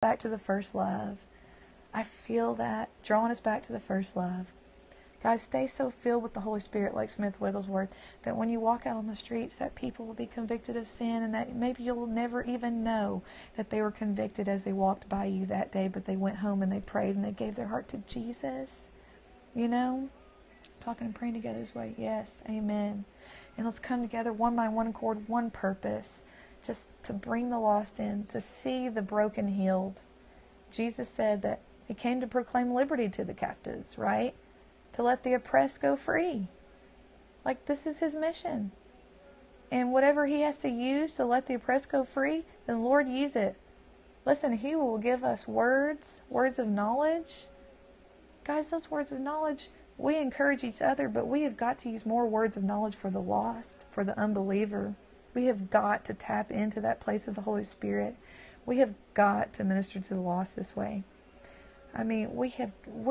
back to the first love. I feel that drawing us back to the first love. Guys, stay so filled with the Holy Spirit like Smith Wigglesworth that when you walk out on the streets that people will be convicted of sin, and that maybe you'll never even know that they were convicted as they walked by you that day, but they went home and they prayed and they gave their heart to Jesus. You know? Talking and praying together this way. Yes. Amen. And let's come together, one mind, one accord, one purpose, just to bring the lost in, to see the broken healed. Jesus said that He came to proclaim liberty to the captives, right? To let the oppressed go free. Like, this is His mission. And whatever He has to use to let the oppressed go free, then Lord, use it. Listen, He will give us words of knowledge. Guys, those words of knowledge, we encourage each other, but we have got to use more words of knowledge for the lost, for the unbeliever. We have got to tap into that place of the Holy Spirit. We have got to minister to the lost this way. I mean, we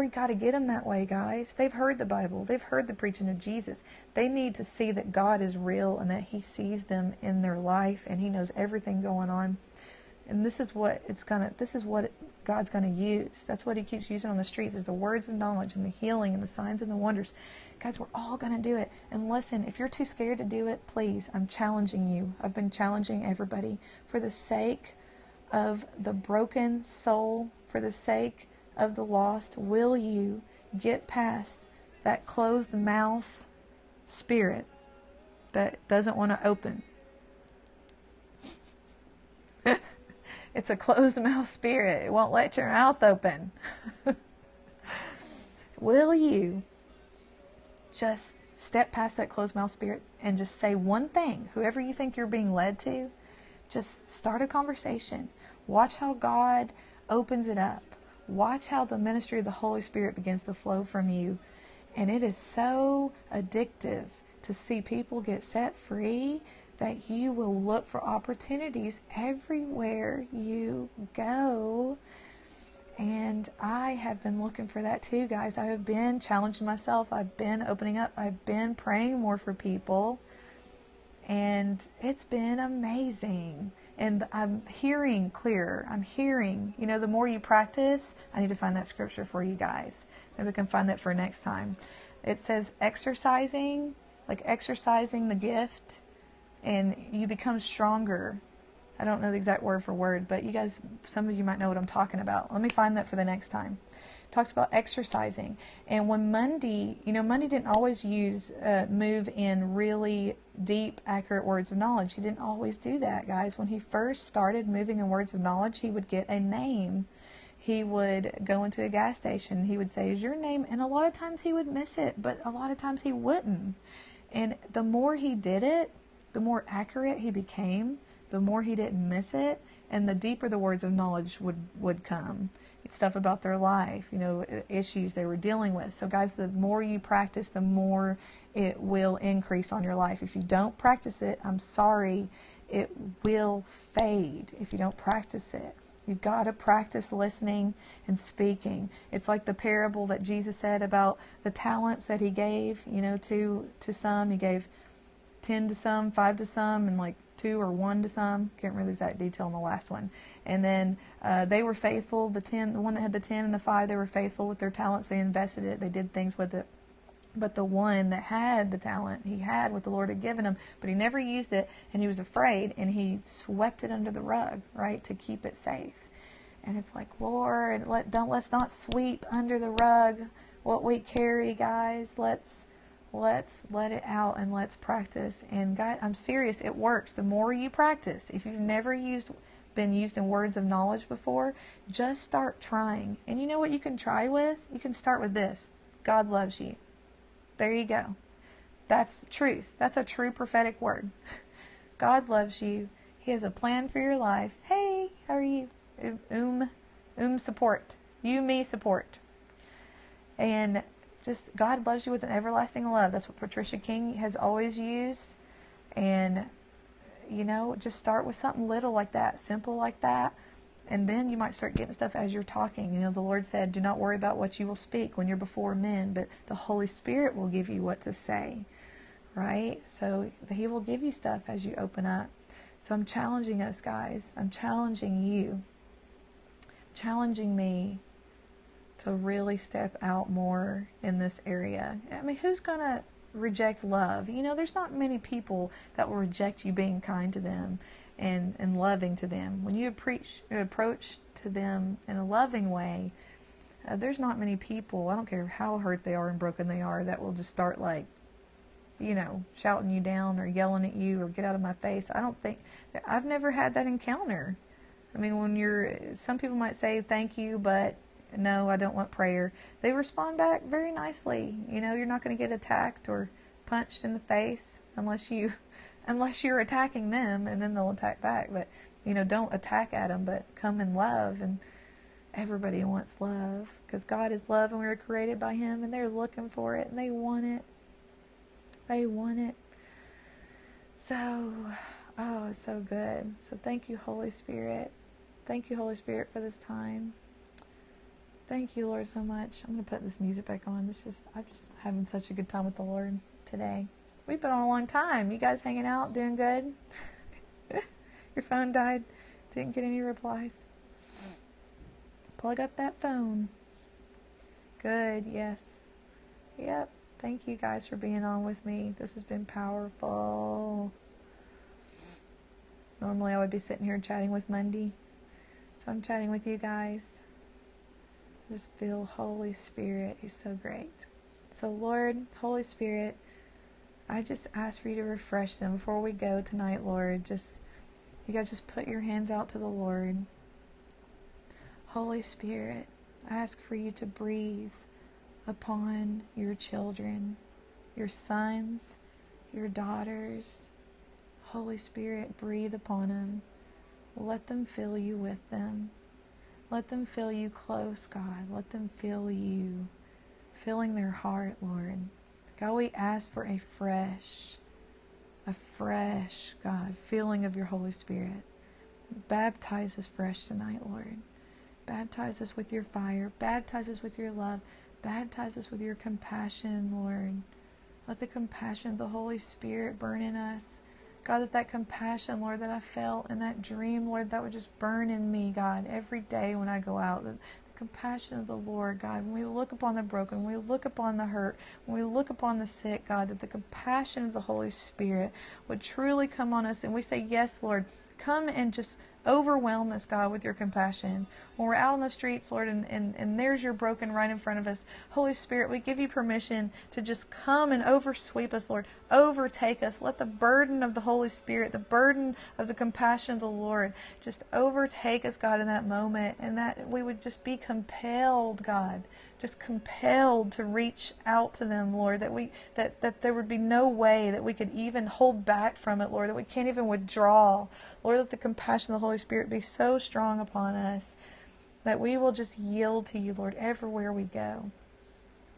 got to get them that way, guys. They've heard the Bible. They've heard the preaching of Jesus. They need to see that God is real and that He sees them in their life and He knows everything going on. And this is what God's going to use. That's what He keeps using on the streets, is the words of knowledge and the healing and the signs and the wonders. Guys, we're all going to do it. And listen, if you're too scared to do it, please, I'm challenging you. I've been challenging everybody. For the sake of the broken soul, for the sake of the lost, will you get past that closed mouth spirit that doesn't want to open? It's a closed mouth spirit. It won't let your mouth open. Will you just step past that closed mouth spirit and just say one thing? Whoever you think you're being led to, just start a conversation. Watch how God opens it up. Watch how the ministry of the Holy Spirit begins to flow from you. And it is so addictive to see people get set free that you will look for opportunities everywhere you go. And I have been looking for that too, guys. I have been challenging myself. I've been opening up. I've been praying more for people. And it's been amazing. And I'm hearing clearer. I'm hearing, the more you practice, I need to find that scripture for you guys. Maybe we can find that for next time. It says exercising the gift, and you become stronger. I don't know the exact word for word, but you guys, some of you might know what I'm talking about. Let me find that for the next time. It talks about exercising. And when Mundy, Mundy didn't always move in really deep, accurate words of knowledge. He didn't always do that, guys. When he first started moving in words of knowledge, he would get a name. He would go into a gas station. He would say, "Is your name?" And a lot of times he would miss it, but a lot of times he wouldn't. And the more he did it, the more accurate he became, the more he didn't miss it, and the deeper the words of knowledge would come. It's stuff about their life, issues they were dealing with. So guys, the more you practice, the more it will increase on your life. If you don't practice it, I'm sorry, it will fade if you don't practice it. You've got to practice listening and speaking. It's like the parable that Jesus said about the talents that He gave, to some. He gave 10 to some, 5 to some, and like 2 or 1 to some. Can't remember the exact detail on the last one. And then they were faithful. The one that had the 10 and the 5, they were faithful with their talents. They invested it. They did things with it. But the one that had the talent, he had what the Lord had given him, but he never used it, and he was afraid, and he swept it under the rug, right, to keep it safe. And it's like, Lord, let's not sweep under the rug what we carry, guys. Let's let it out and let's practice. And God, I'm serious, it works. The more you practice, if you've never been used in words of knowledge before, just start trying. And you know what you can try with? You can start with this: God loves you. There you go. That's the truth. That's a true prophetic word. God loves you. He has a plan for your life. Hey, how are you? Support. You, me, support. And just, God loves you with an everlasting love. That's what Patricia King has always used. And, just start with something little like that, simple like that. And then you might start getting stuff as you're talking. The Lord said, do not worry about what you will speak when you're before men, but the Holy Spirit will give you what to say, right? So He will give you stuff as you open up. So I'm challenging us, guys. I'm challenging you. challenging me to really step out more in this area. I mean, who's going to reject love? You know, there's not many people that will reject you being kind to them and loving to them. When you approach to them in a loving way, there's not many people, I don't care how hurt they are and broken they are, that will just start like, you know, shouting you down or yelling at you or get out of my face. I've never had that encounter. I mean, some people might say thank you, but no, I don't want prayer. They respond back very nicely. You know, you're not going to get attacked or punched in the face unless you're attacking them, and then they'll attack back. But, you know, don't attack at them, but come in love. And everybody wants love because God is love and we were created by Him, and they're looking for it and they want it. They want it. So, oh, it's so good. So thank you, Holy Spirit. Thank you, Holy Spirit, for this time. Thank you, Lord, so much. I'm going to put this music back on. I'm just having such a good time with the Lord today. We've been on a long time. You guys hanging out, doing good? Your phone died. Didn't get any replies. Plug up that phone. Good, yes. Yep. Thank you guys for being on with me. This has been powerful. Normally I would be sitting here chatting with Monday. So I'm chatting with you guys. Just feel Holy Spirit. He's so great. So Lord, Holy Spirit, I just ask for you to refresh them before we go tonight, Lord. You guys just put your hands out to the Lord. Holy Spirit, I ask for you to breathe upon your children, your sons, your daughters. Holy Spirit, breathe upon them. Let them feel you with them. Let them feel you close, God. Let them feel you filling their heart, Lord. God, we ask for a fresh, God, feeling of your Holy Spirit. Baptize us fresh tonight, Lord. Baptize us with your fire. Baptize us with your love. Baptize us with your compassion, Lord. Let the compassion of the Holy Spirit burn in us. God, that compassion, Lord, that I felt in that dream, Lord, that would just burn in me, God, every day when I go out. The compassion of the Lord, God, when we look upon the broken, when we look upon the hurt, when we look upon the sick, God, that the compassion of the Holy Spirit would truly come on us. And we say, yes, Lord, come and just overwhelm us, God, with your compassion. When we're out on the streets, Lord, and there's your broken right in front of us, Holy Spirit, we give you permission to just come and oversweep us, Lord. Overtake us. Let the burden of the Holy Spirit, the burden of the compassion of the Lord, just overtake us, God, in that moment, and that we would just be compelled, God, just compelled to reach out to them, Lord, that there would be no way that we could even hold back from it, Lord, that we can't even withdraw. Lord, let the compassion of the Holy Spirit be so strong upon us that we will just yield to you, Lord, everywhere we go.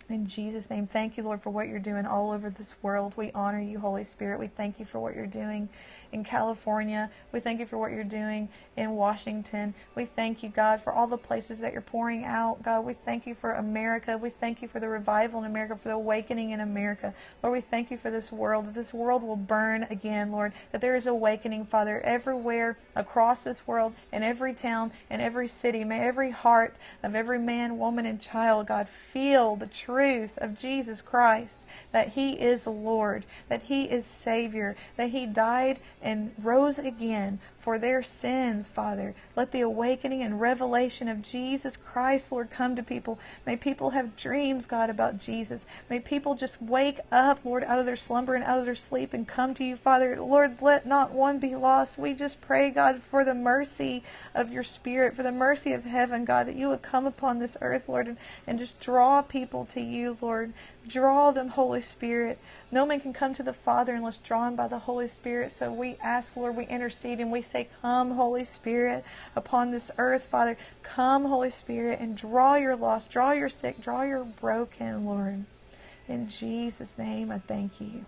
In Jesus' name, thank you, Lord, for what you're doing all over this world. We honor you, Holy Spirit. We thank you for what you're doing in California. We thank you for what you're doing in Washington. We thank you, God, for all the places that you're pouring out. God, we thank you for America. We thank you for the revival in America, for the awakening in America. Lord, we thank you for this world, that this world will burn again, Lord, that there is awakening, Father, everywhere across this world, in every town, in every city. May every heart of every man, woman, and child, God, feel the truth of Jesus Christ, that He is the Lord, that He is Savior, that He died and rose again for their sins, Father. Let the awakening and revelation of Jesus Christ, Lord, come to people. May people have dreams, God, about Jesus. May people just wake up, Lord, out of their slumber and out of their sleep and come to you, Father. Lord, let not one be lost. We just pray, God, for the mercy of your Spirit, for the mercy of heaven, God, that you would come upon this earth, Lord, and just draw people to you, Lord. Draw them, Holy Spirit. No man can come to the Father unless drawn by the Holy Spirit. So we ask, Lord, we intercede and we say, come, Holy Spirit, upon this earth, Father. Come, Holy Spirit, and draw your lost, draw your sick, draw your broken, Lord. In Jesus' name, I thank you.